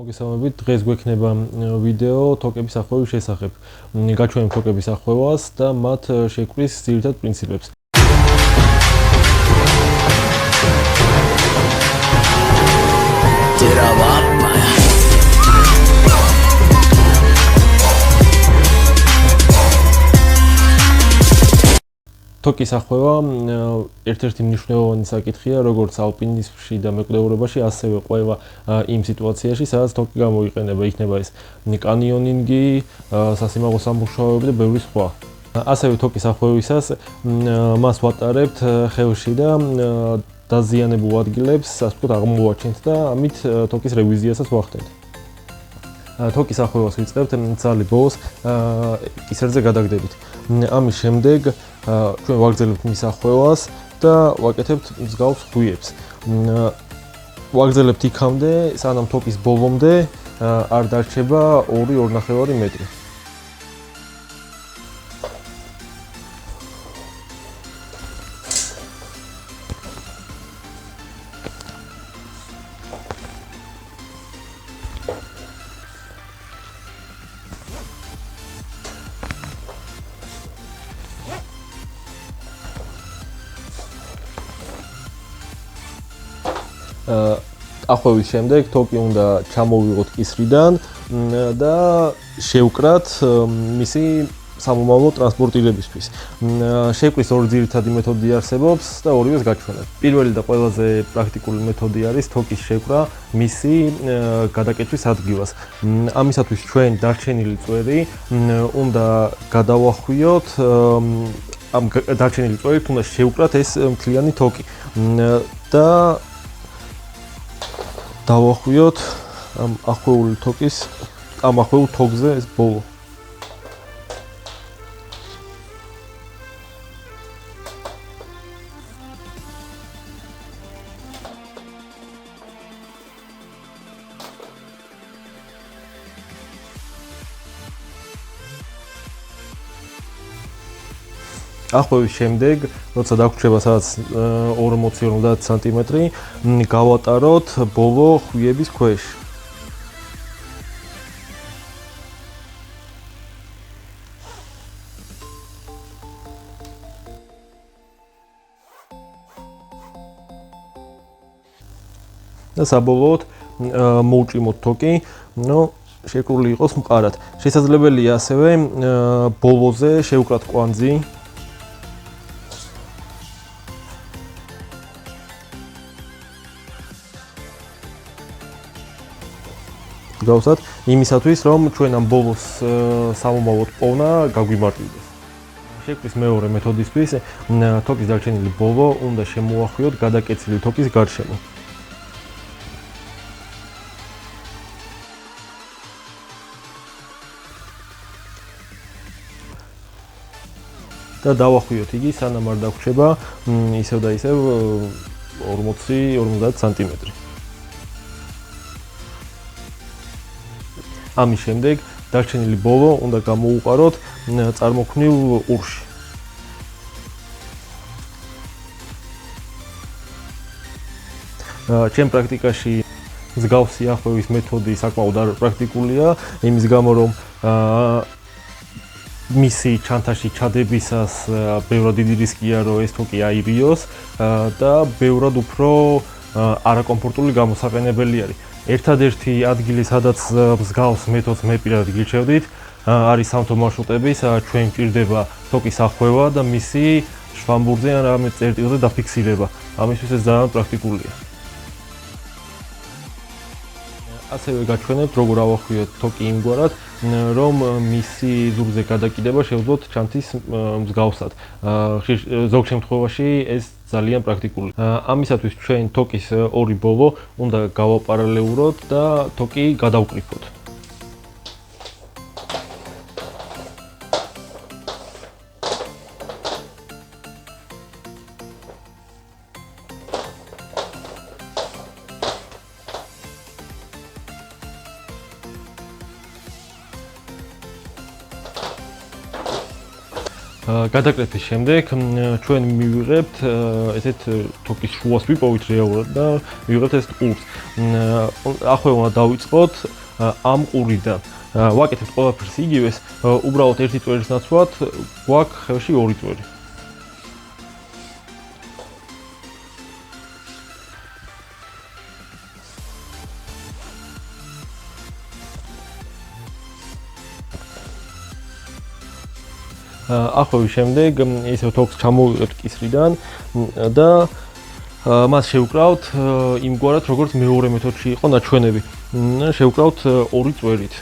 მოგესალმებით, დღეს გვექნება ვიდეო თოკების ახვევის შესახებ. გაჩვენებ თოკების ახვევას და მათ შეკვრის ძირითად პრინციპებს. თოკის ახვევა ერთ-ერთი მნიშვნელოვანი საკითხია, როგორც ალპინიზმში და მეკვლეურობაში, ასევე ყველა იმ სიტუაციაში, სადაც თოკი გამოიყენება, იქნება ეს კანიონინგი, სასიმაღლო სამუშაოები და ბევრი სხვა. ასევე თოკის ახვევისას მას ვატარებთ ხელში და დაზიანებულ ადგილებს, ასე ვთქვათ, აღმოვაჩენთ და ამით თოკის რევიზიასაც ვახდენთ. თოკის ახვევას ვიწყებთ ძალი ბოლოს კისერზე გადაგდებით. ამის შემდეგ ჩვენ ვაგრძელებთ მის ახვევას და ვაკეთებთ მსგავს ხვიებს. ვაგრძელებთ იქამდე, სანამ თოკის ბოლომდე არ დარჩება 2-2.5 მეტრი. ახვევის შემდეგ თოკი უნდა ჩამოვიღოთ კისრიდან და შევკრათ მისი სამომავლო ტრანსპორტირებისთვის. შეკვრის ორი ძირითადი მეთოდი არსებობს და ორივეს გაჩვენებ. პირველი და ყველაზე პრაქტიკული მეთოდი არის თოკის შეკვრა მისი გადაკეთვის ადგილას. ამისათვის ჩვენ დარჩენილი წვერი უნდა გადავახვიოთ, ამ დარჩენილი წვერით უნდა შევკრათ ეს მთლიანი თოკი და დავახვიოთ ამ ახვეული თოკის, ამ ახვეულ თოკზე ეს ბოლო. ახვევის შემდეგ, როცა დაგვრჩება სადაც 40-50 სანტიმეტრი, გავატაროთ ბოლო ხვიების ქვეშ. და საბოლოოდ მოვჭიმოთ თოკი, შეკრული იყოს მყარად. შესაძლებელია ასევე ბოლოზე შევკრათ კვანძი. გავსად იმისათვის, რომ ჩვენ ამ ბოლოს სამომავლოდ პოვნა გაგვიმარტივდეს. შეკვრის მეორე მეთოდისთვის თოკის დარჩენილი ბოლო უნდა შემოახვიოთ გადაკეცილი თოკის გარშემო. და დავახვიოთ იგი, სანამ არ დაგვრჩება ისევ და ისევ 40-50 სანტიმეტრი. ამის შემდეგ დარჩენილი ბოლო უნდა გამოუყაროთ წარმოქმნილ ყურში. ჩემ პრაქტიკაში მსგავსი ახვევის მეთოდი საკმაოდ არ პრაქტიკულია, იმის გამო რომ მისი ჩანთაში ჩადებისას ბევრად დიდი რისკია, რომ ეს თოკი აირიოს და ბევრად უფრო არაკომფორტული გამოსაყენებელი არის. ერთადერთი ადგილი, სადაც მსგავს მეთოდს მე პირადად გირჩევდით, არის სამთო მარშრუტები, სადაც ჩვენ გვჭირდება თოკის ახვევა და მისი შვამბურზე ან რამე წერტილზე დაფიქსირება. ამისთვის ეს ძალიან პრაქტიკულია. ასევე გაჩვენებთ, როგორ ავახვიოთ თოკი იმგვარად, რომ მისი ზურგზე გადაკიდება შევძლოთ ჩანთის მსგავსად. ზოგ შემთხვევაში ეს ძალიან პრაქტიკულია. ამისათვის ჩვენ თოკის ორი ბოლო უნდა გავაპარალელუროთ და თოკი გადავკრიფოთ. გადაკრების შემდეგ ჩვენ მივიღებთ ესეთ თოკის შუას ვიპოვით რეალურად და მივიღებთ ეს ყურს. ახლა უნდა დავიწყოთ ამ ყურიდან. ვაკეთებთ ყველაფერს იგივეს, უბრალოდ ერთი წვერის ნაცვლად გვაქვს ხელში ორი წვერი. ახლა შემდეგ ისევ თოქს ჩამოვიღებთ კისრიდან და მას შევკრავთ იმგვარად, როგორც მეორე მეთოდში იყო ნაჩვენები. შევკრავთ ორი წვერით.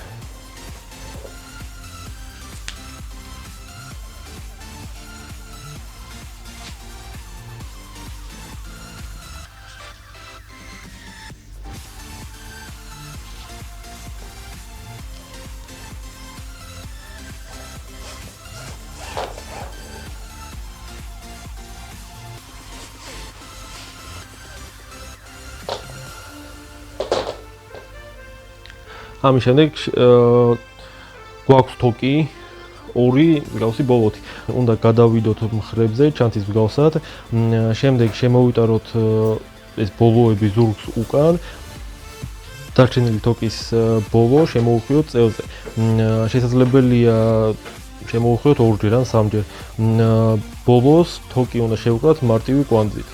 ამის შემდეგ გვაქვს თოკი ორი მსგავსი ბოლოთი. უნდა გადავიდოთ მხრებზე, ჩანთის მსგავსად. შემდეგ შემოვიტაროთ ეს ბოლოები ზურგს უკან. დარჩენილი თოკის ბოლო შემოვუხვიოთ წელზე. შესაძლებელია შემოვუხვიოთ ორჯერ ან სამჯერ. ბოლოს თოკი უნდა შევკრათ მარტივი კვანძით.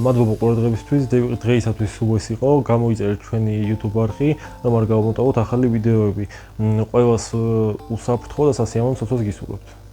მადლობა ყურადღებისთვის. დღეისათვის სულ ეს იყო. გამოიწერეთ ჩვენი YouTube არხი, რომ არ გავმოტოვოთ ახალი ვიდეოები. ყველას უსაფრთხო და სასიამოვნო სიცოცხლეს გისურვებთ.